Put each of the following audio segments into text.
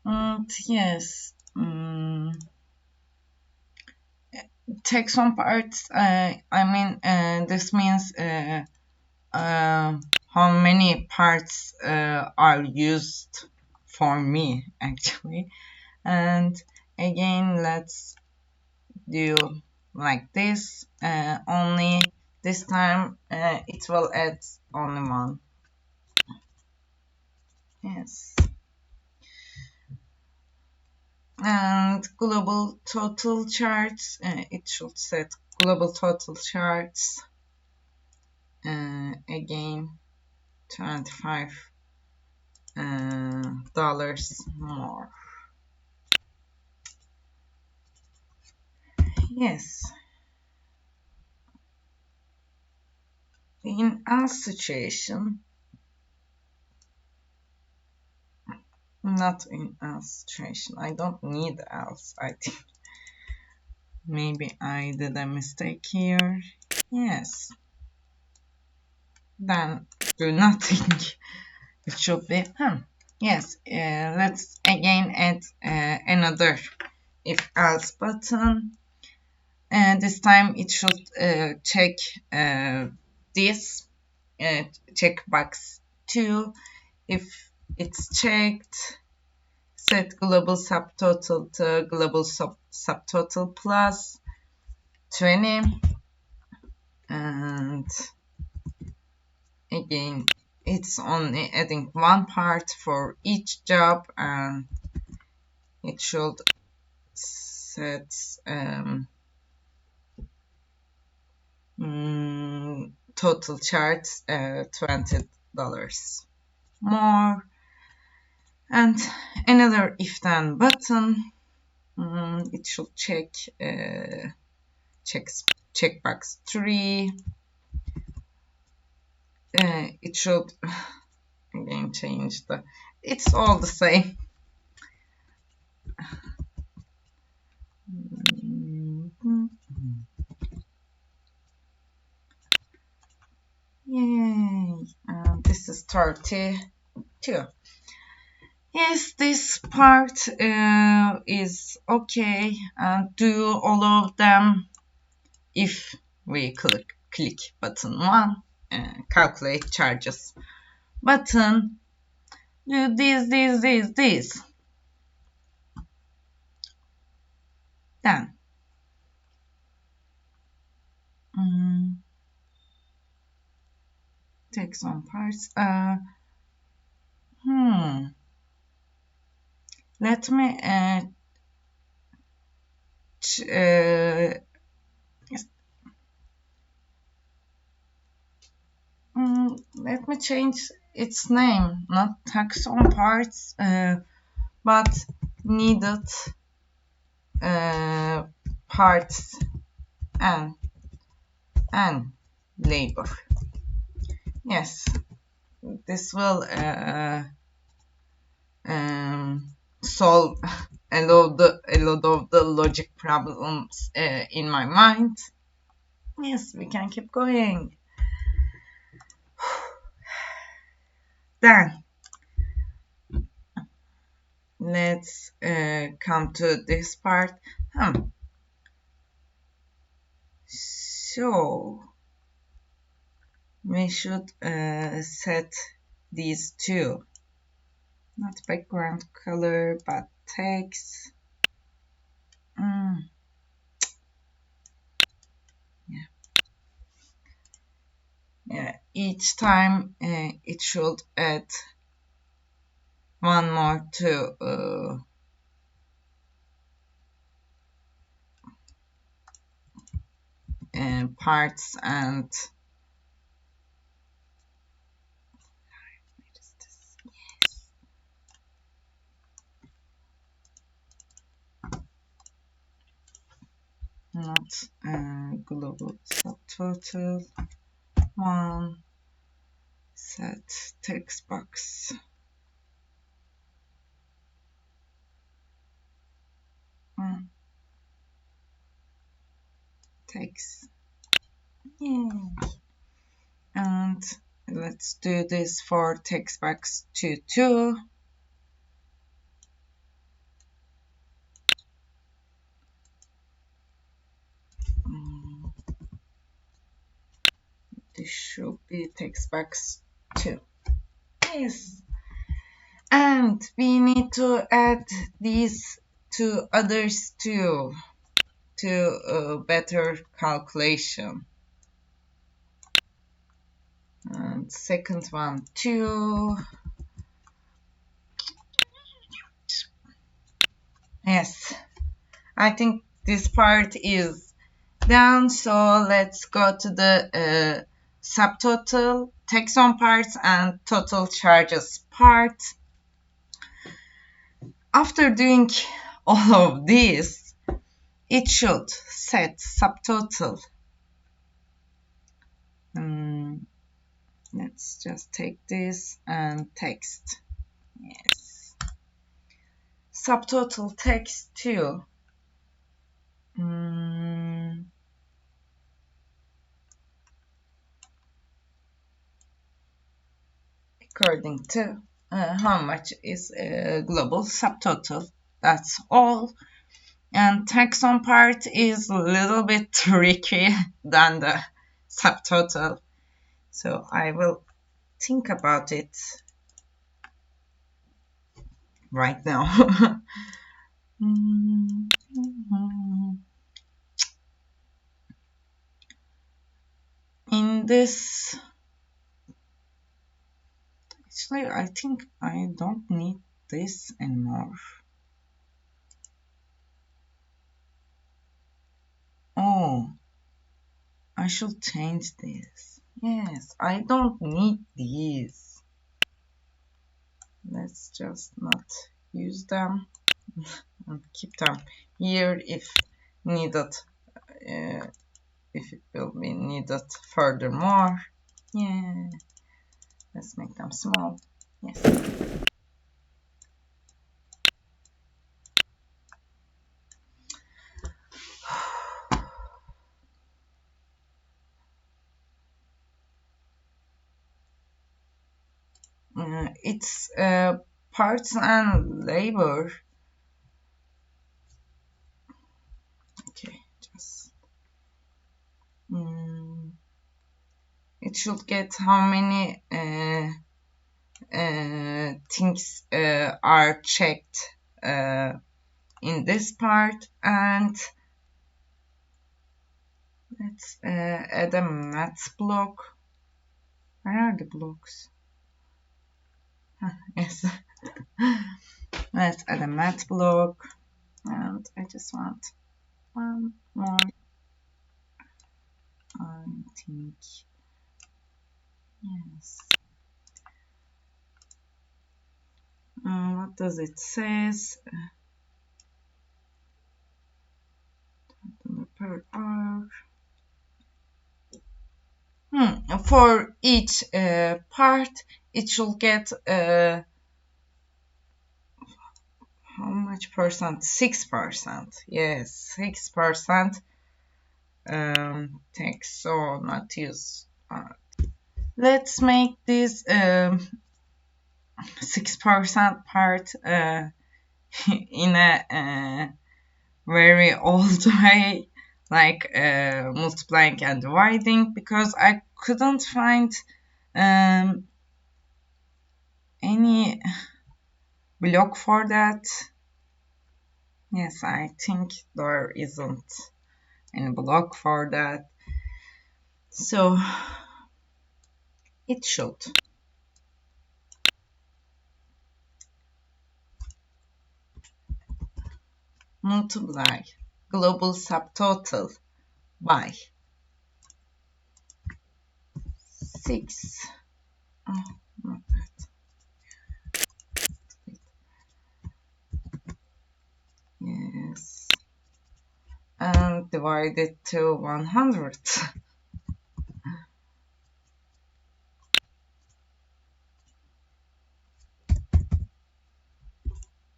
And yes, take some parts. This means how many parts are used for me actually. And again, let's do like this. Only this time it will add only one. Yes. And global total charts, it should set global total charts again $25 dollars more. Yes, in else situation, not in else situation, I don't need else. I think maybe I did a mistake here. Yes, then do nothing. It should be yes. Let's again add another if else button, and this time it should check this checkbox 2. If it's checked, set global subtotal to global subtotal plus 20, and again it's only adding one part for each job, and it should set total charts $20 more. And another if then button, it should check checkbox 3. It should again change the, it's all the same. Yay, this is 32. Yes, this part is okay, and do all of them if we click button 1, calculate charges button, do this. Then take some parts. Let me let me change its name, not taxon parts, but needed parts and labor. Yes, this will solve a lot of the logic problems in my mind. Yes, we can keep going. Then let's come to this part. So we should set these two, not background color but text. Yeah, each time it should add one more to parts and not global subtotal 1, set text box. Text. Yay. And let's do this for text box 2 too. this should be text box 2. Yes. And we need to add these two others too to better calculation. And second one too. Yes, I think this part is done, so let's go to the subtotal, taxon parts, and total charges part. After doing all of this, it should set subtotal. Let's just take this and text. Yes. Subtotal text too. According to how much is global subtotal. That's all. And taxon part is a little bit tricky than the subtotal. So I will think about it right now. In this, actually, I think I don't need this anymore. Oh, I should change this. Yes, I don't need these. Let's just not use them and keep them here if needed, if it will be needed furthermore. Yeah, let's make them small. Yes. It's parts and labor. Okay, just it should get how many things are checked in this part, and let's add a math block. Where are the blocks? Yes. Let's add a math block, and I just want one more. I think yes. What does it says? Per hour. For each part, it should get how much percent? 6%. Yes, 6%. Text, so not use. Let's make this 6% part in a very old way, like multiplying and dividing, because I couldn't find any block for that. Yes, I think there isn't any block for that, so it should. Multiply global subtotal by 6. Oh, not that. Yes. And divide it to 100.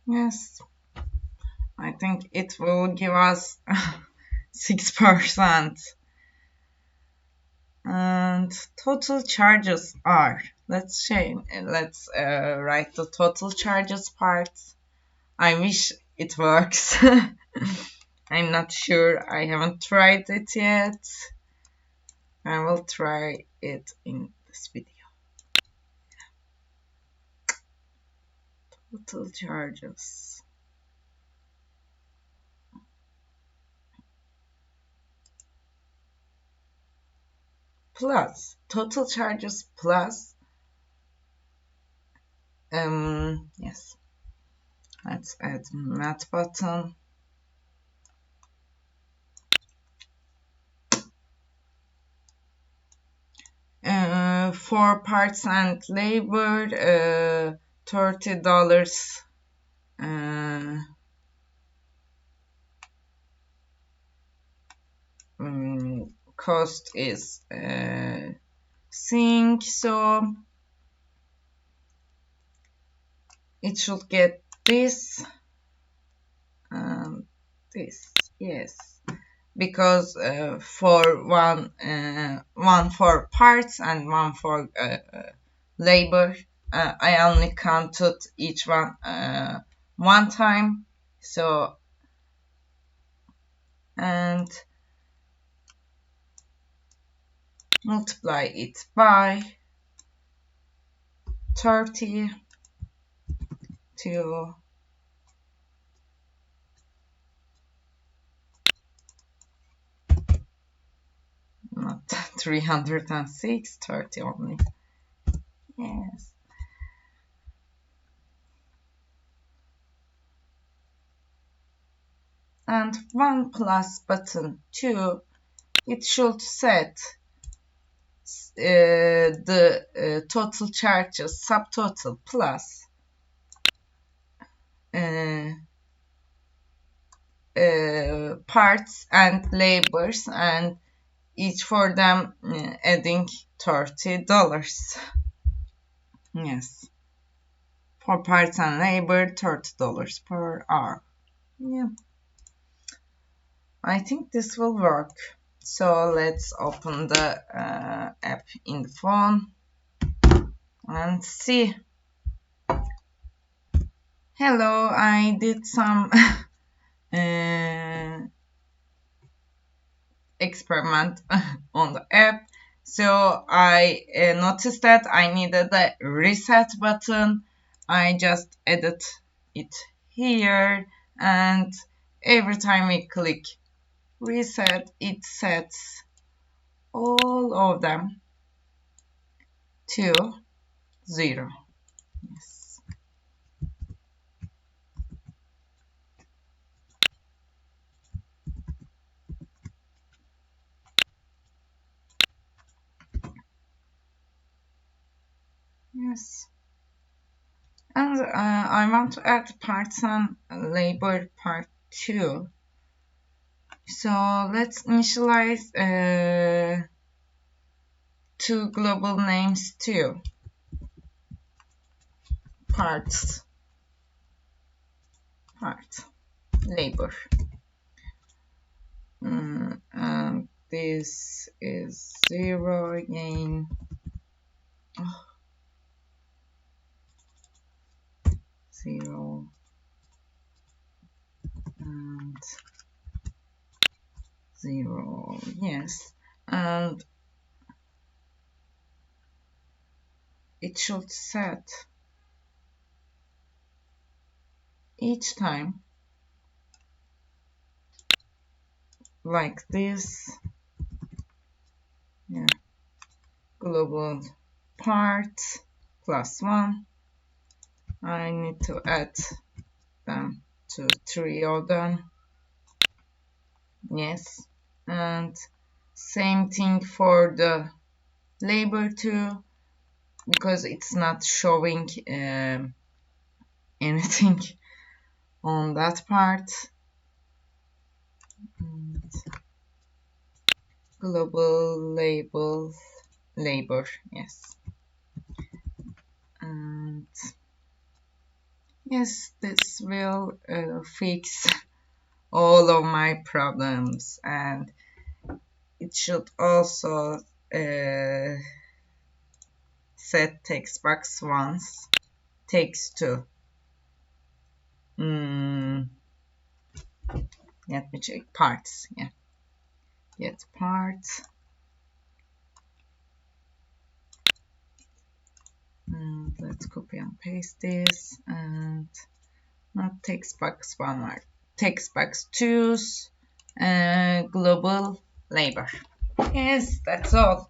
Yes. I think it will give us 6%. And total charges are, let's write the total charges part. I wish it works. I'm not sure. I haven't tried it yet. I will try it in this video. Total charges. Plus, total charges plus, yes, let's add math button. For parts and labor, $30 cost is sync, so it should get this and this, yes, because for one for parts and one for labor, I only counted each one time, so, and multiply it by 30 to not 306, 30 only, yes. And 1 plus button 2, it should set the total charges subtotal plus parts and labors, and each for them adding $30. Yes, for parts and labor, $30 per hour. Yeah, I think this will work. So let's open the app in the phone and see. Hello, I did some experiment on the app. So I noticed that I needed a reset button. I just added it here, and every time we click reset, it sets all of them to 0. Yes. Yes. And I want to add parts and labor part 2. So let's initialize 2 global names too. Parts, labor. And this is 0 again. Oh. 0 and 0, yes, and it should set each time like this. Yeah, global part plus 1. I need to add them to 3 of them. Yes, and same thing for the labor too, because it's not showing anything on that part. And global labor, yes. And yes, this will fix all of my problems, and it should also set text box once, text 2. Let me check parts. Yeah, get parts. And let's copy and paste this, and not text box 1 more. Text box choose global labor. Yes, that's all.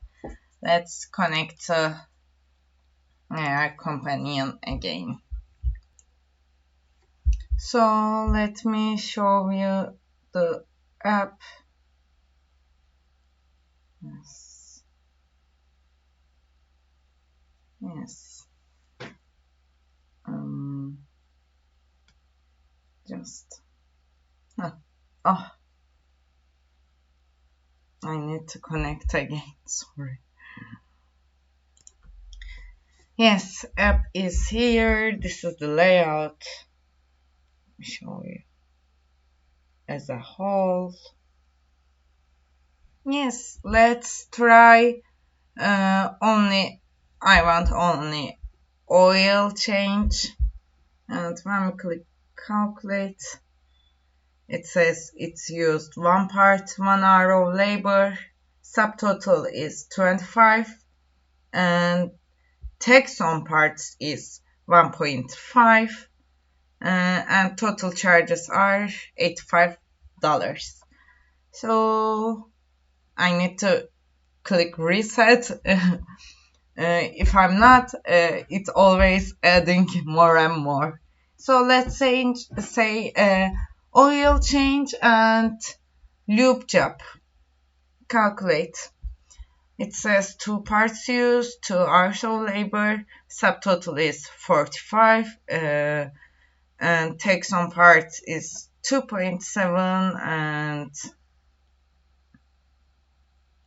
Let's connect our companion again. So let me show you the app. Yes. Yes. Just. Oh, I need to connect again. Sorry. Yes, app is here. This is the layout. Let me show you as a whole. Yes, let's try I want only oil change. And when we click calculate, it says it's used 1 part, 1 hour of labor. Subtotal is 25 and tax on parts is 1.5 and total charges are $85. So I need to click reset. If I'm not, it's always adding more and more. So let's say oil change and lube job. Calculate. It says 2 parts used, 2 hours of labor, subtotal is 45, and takes on parts is 2.7 and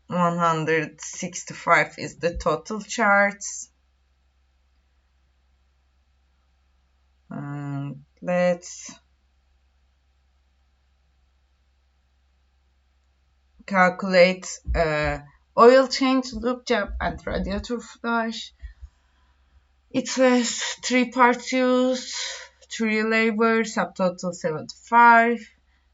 165 is the total charge. And let's calculate oil change, lube job, and radiator flush. It says 3 parts used, 3 labor, subtotal 75,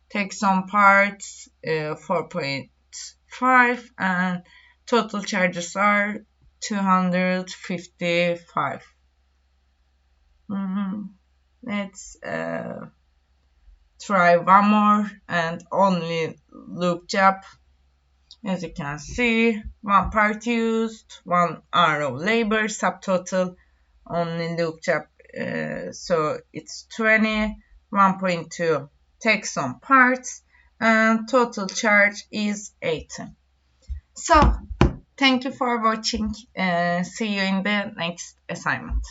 takes on parts 4.5, and total charges are 255. Let's try one more and only lube job. As you can see, 1 part used, 1 hour of labor, subtotal only lube job, so it's 20, 1.2 takes on parts, and total charge is 80. So, thank you for watching. See you in the next assignment.